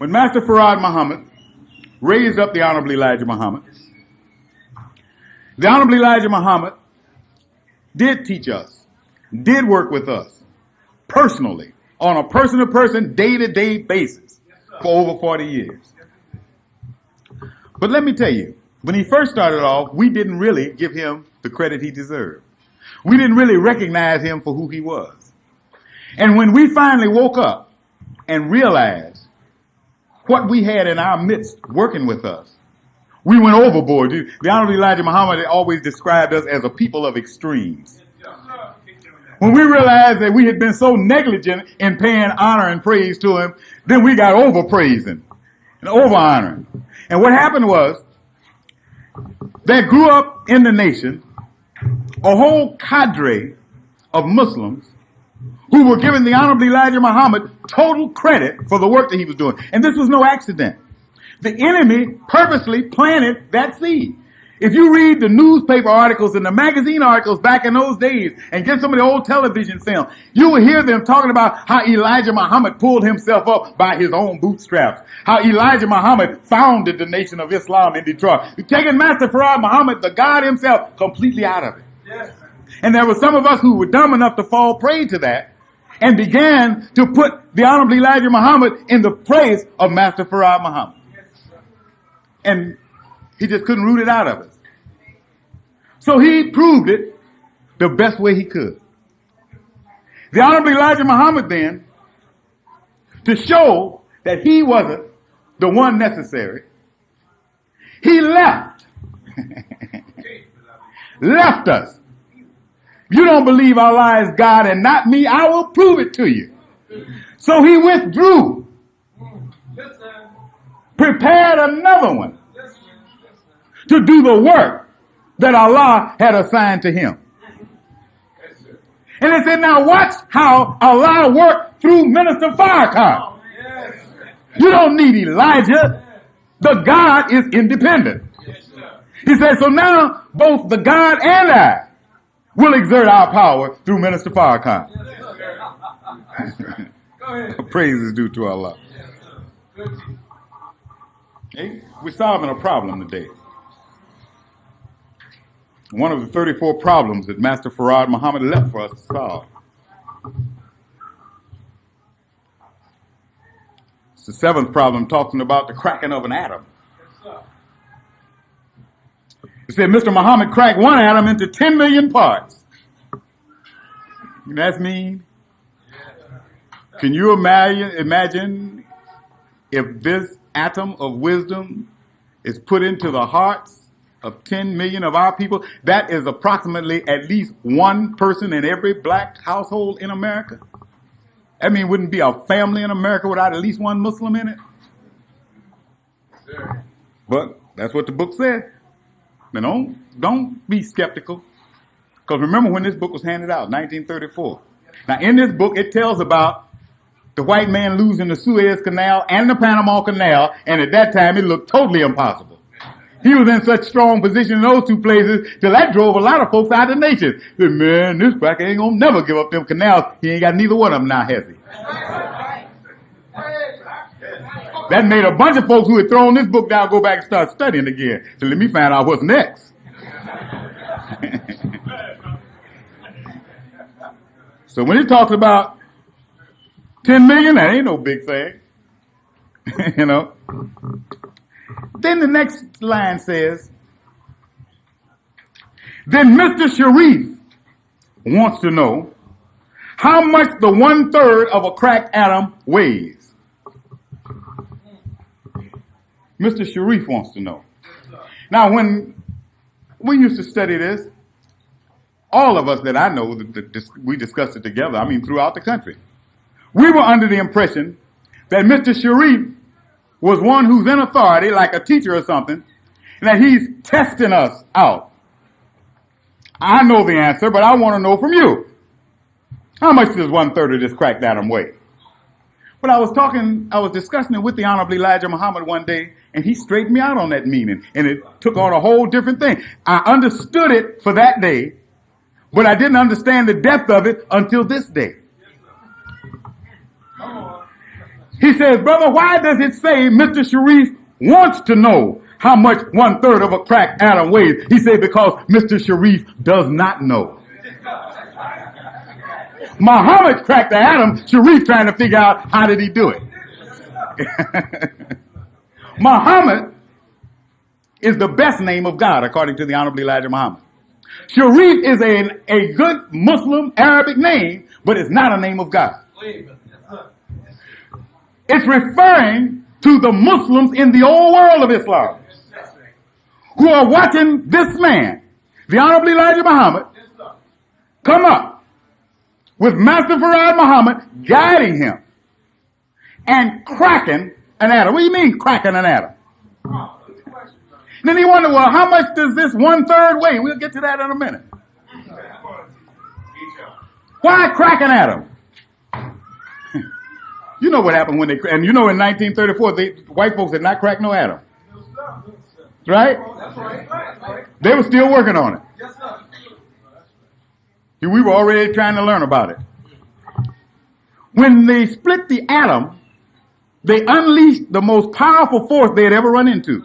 When Master Farad Muhammad raised up the Honorable Elijah Muhammad, the Honorable Elijah Muhammad did teach us, did work with us personally on a person-to-person, day-to-day basis for over 40 years. But let me tell you, when he first started off, we didn't really give him the credit he deserved. We didn't really recognize him for who he was. And when we finally woke up and realized what we had in our midst working with us, we went overboard. The Honorable Elijah Muhammad always described us as a people of extremes. When we realized that we had been so negligent in paying honor and praise to him, then we got over-praising and over-honoring. And what happened was, there grew up in the nation a whole cadre of Muslims who were giving the Honorable Elijah Muhammad total credit for the work that he was doing. And this was no accident. The enemy purposely planted that seed. If you read the newspaper articles and the magazine articles back in those days and get some of the old television film, you will hear them talking about how Elijah Muhammad pulled himself up by his own bootstraps, how Elijah Muhammad founded the Nation of Islam in Detroit, taking Master Farad Muhammad, the God himself, completely out of it. Yes. And there were some of us who were dumb enough to fall prey to that and began to put the Honorable Elijah Muhammad in the place of Master Farad Muhammad. And he just couldn't root it out of us. So he proved it the best way he could. The Honorable Elijah Muhammad then, to show that he wasn't the one necessary, he left. Left us. You don't believe Allah is God and not me, I will prove it to you. So he withdrew. Prepared another one to do the work that Allah had assigned to him. And they said, now watch how Allah worked through Minister Farrakhan. You don't need Elijah. The God is independent. He said, so now both the God and I will exert our power through Minister Farrakhan. Praise is due to Allah. Hey, we're solving a problem today. One of the 34 problems that Master Farad Muhammad left for us to solve. It's the seventh problem, talking about the cracking of an atom. It said Mr. Muhammad cracked one atom into 10 million parts. That's mean. Can you imagine if this atom of wisdom is put into the hearts of 10 million of our people? That is approximately at least one person in every black household in America. I mean, wouldn't be a family in America without at least one Muslim in it. But that's what the book said. Now don't be skeptical. Because remember when this book was handed out, 1934. Now in this book it tells about the white man losing the Suez Canal and the Panama Canal, and at that time it looked totally impossible. He was in such strong position in those two places till that drove a lot of folks out of the nation. Said, man, this cracker ain't gonna never give up them canals. He ain't got neither one of them now, has he? That made a bunch of folks who had thrown this book down go back and start studying again. So let me find out what's next. So when he talks about 10 million, that ain't no big thing. You know. Then the next line says, then Mr. Sharif wants to know how much the 1/3 of a cracked atom weighs. Mr. Sharif wants to know. Now, when we used to study this, all of us that I know, we discussed it together, I mean throughout the country, we were under the impression that Mr. Sharif was one who's in authority, like a teacher or something, and that he's testing us out. I know the answer, but I want to know from you. How much does 1/3 of this cracked atom weigh? But I was discussing it with the Honorable Elijah Muhammad one day, and he straightened me out on that meaning, and it took on a whole different thing. I understood it for that day, but I didn't understand the depth of it until this day. He says, brother, why does it say Mr. Sharif wants to know how much 1/3 of a cracked atom weighs? He said, because Mr. Sharif does not know. Muhammad cracked the atom. Sharif trying to figure out how did he do it. Muhammad is the best name of God, according to the Honorable Elijah Muhammad. Sharif is a good Muslim Arabic name, but it's not a name of God. It's referring to the Muslims in the old world of Islam who are watching this man, the Honorable Elijah Muhammad, come up with Master Farad Muhammad guiding him and cracking an atom. What do you mean cracking an atom? Then he wondered, well, how much does this 1/3 weigh? We'll get to that in a minute. Why crack an atom? You know what happened when they, and you know in 1934, white folks had not cracked no atom. Right? They were still working on it. We were already trying to learn about it. When they split the atom, they unleashed the most powerful force they had ever run into.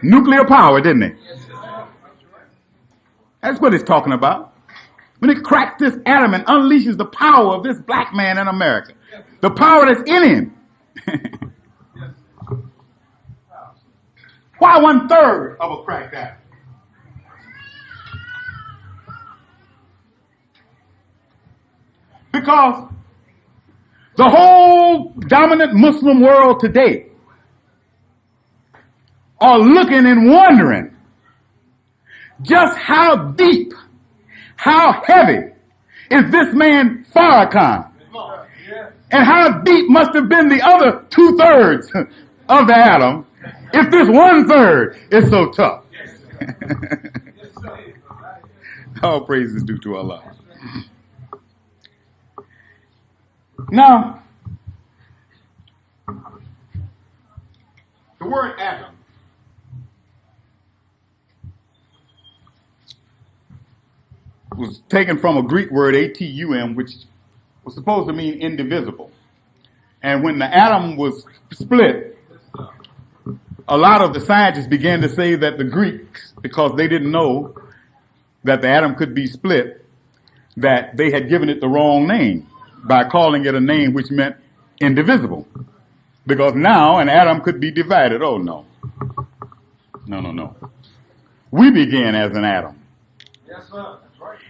Nuclear power, didn't they? That's what it's talking about. When it cracks this atom and unleashes the power of this black man in America. The power that's in him. Why 1/3 of a cracked atom? Because the whole dominant Muslim world today are looking and wondering just how deep, how heavy is this man Farrakhan? And how deep must have been the other 2/3 of the atom if this 1/3 is so tough? All praise is due to Allah. Now, the word atom was taken from a Greek word, atum, which was supposed to mean indivisible. And when the atom was split, a lot of the scientists began to say that the Greeks, because they didn't know that the atom could be split, that they had given it the wrong name by calling it a name which meant indivisible. Because now an atom could be divided. Oh, no. No. We began as an atom. Yes, sir.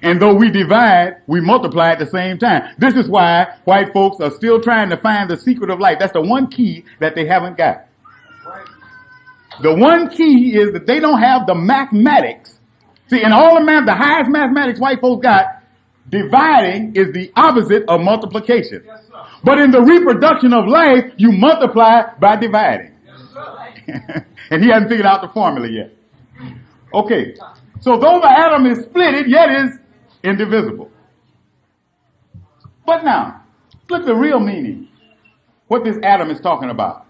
And though we divide, we multiply at the same time. This is why white folks are still trying to find the secret of life. That's the one key that they haven't got. The one key is that they don't have the mathematics. See, in all the highest mathematics white folks got, dividing is the opposite of multiplication. Yes, but in the reproduction of life, you multiply by dividing. Yes, and he hasn't figured out the formula yet. Okay. So though the atom is split, it yet is indivisible. But now, look at the real meaning. What this atom is talking about.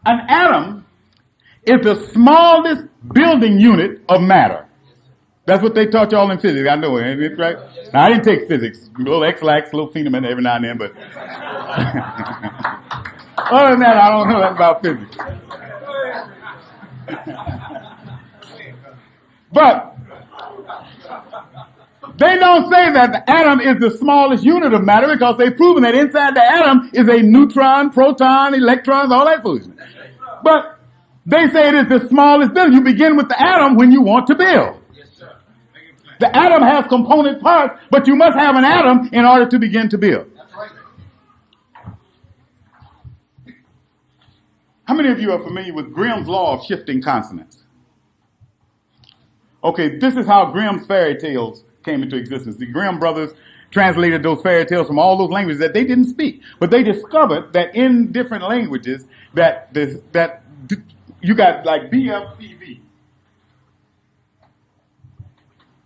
An atom is the smallest building unit of matter. That's what they taught y'all in physics. I know it, right? Now, I didn't take physics. A little X-lax, a little phenomenon every now and then, but other than that, I don't know that about physics. But they don't say that the atom is the smallest unit of matter because they've proven that inside the atom is a neutron, proton, electrons, all that foolishness. But they say it is the smallest building. You begin with the atom when you want to build. The atom has component parts, but you must have an atom in order to begin to build. How many of you are familiar with Grimm's law of shifting consonants? Okay, this is how Grimm's fairy tales came into existence. The Grimm brothers translated those fairy tales from all those languages that they didn't speak. But they discovered that in different languages that you got like BFPV.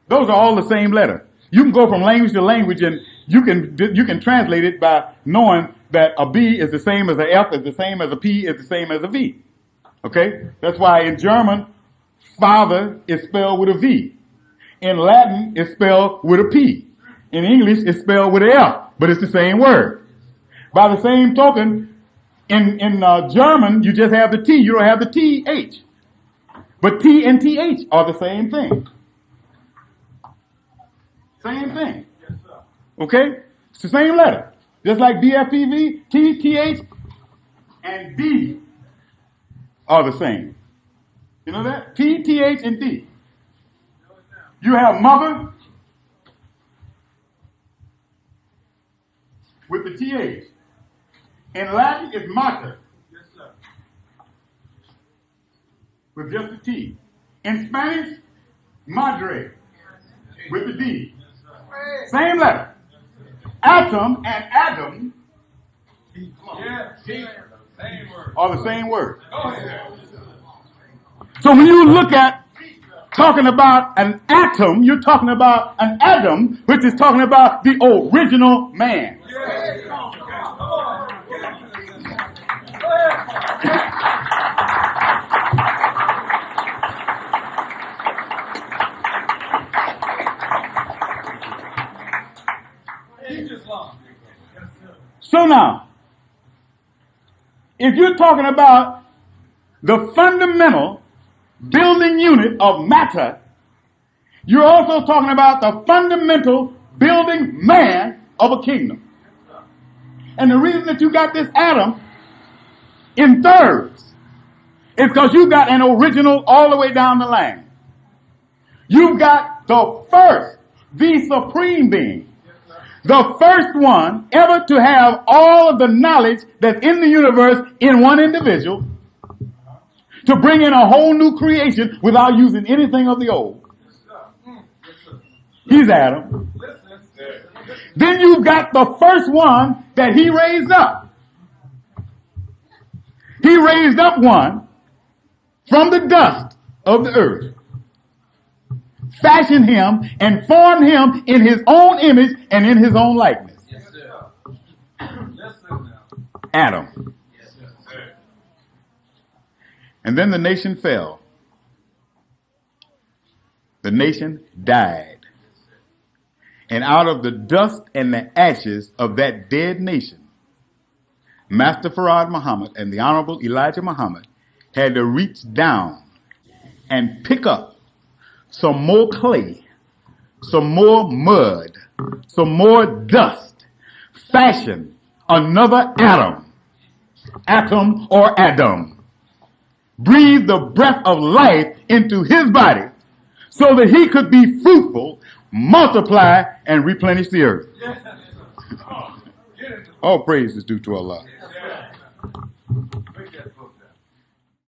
Those are all the same letter. You can go from language to language and you can translate it by knowing that a B is the same as a F, is the same as a P, is the same as a V. Okay? That's why in German, father is spelled with a V. In Latin, it's spelled with a P. In English, it's spelled with an F, but it's the same word. By the same token, In German, you just have the T. You don't have the TH. But T and TH are the same thing. Same thing. Okay? It's the same letter. Just like DFPV, T, TH, and D are the same. You know that? T, TH, and D. You have mother with the TH. In Latin, it's mater. With just the T. In Spanish, madre with the D. Same letter. Atom and Adam are the same word. So when you look at talking about an atom, you're talking about an Adam, which is talking about the original man. So now, if you're talking about the fundamental building unit of matter, you're also talking about the fundamental building man of a kingdom. And the reason that you got this atom in thirds is because you got an original all the way down the line. You've got the first, the supreme being. The first one ever to have all of the knowledge that's in the universe in one individual, to bring in a whole new creation without using anything of the old. He's Adam. Then you've got the first one that he raised up. He raised up one from the dust of the earth, fashioned him and formed him in his own image and in his own likeness. Yes, Adam. Yes, and then the nation fell. The nation died. And out of the dust and the ashes of that dead nation, Master Farad Muhammad and the Honorable Elijah Muhammad had to reach down and pick up some more clay, some more mud, some more dust, fashion another atom or Adam, breathe the breath of life into his body so that he could be fruitful, multiply, and replenish the earth. All praise is due to Allah.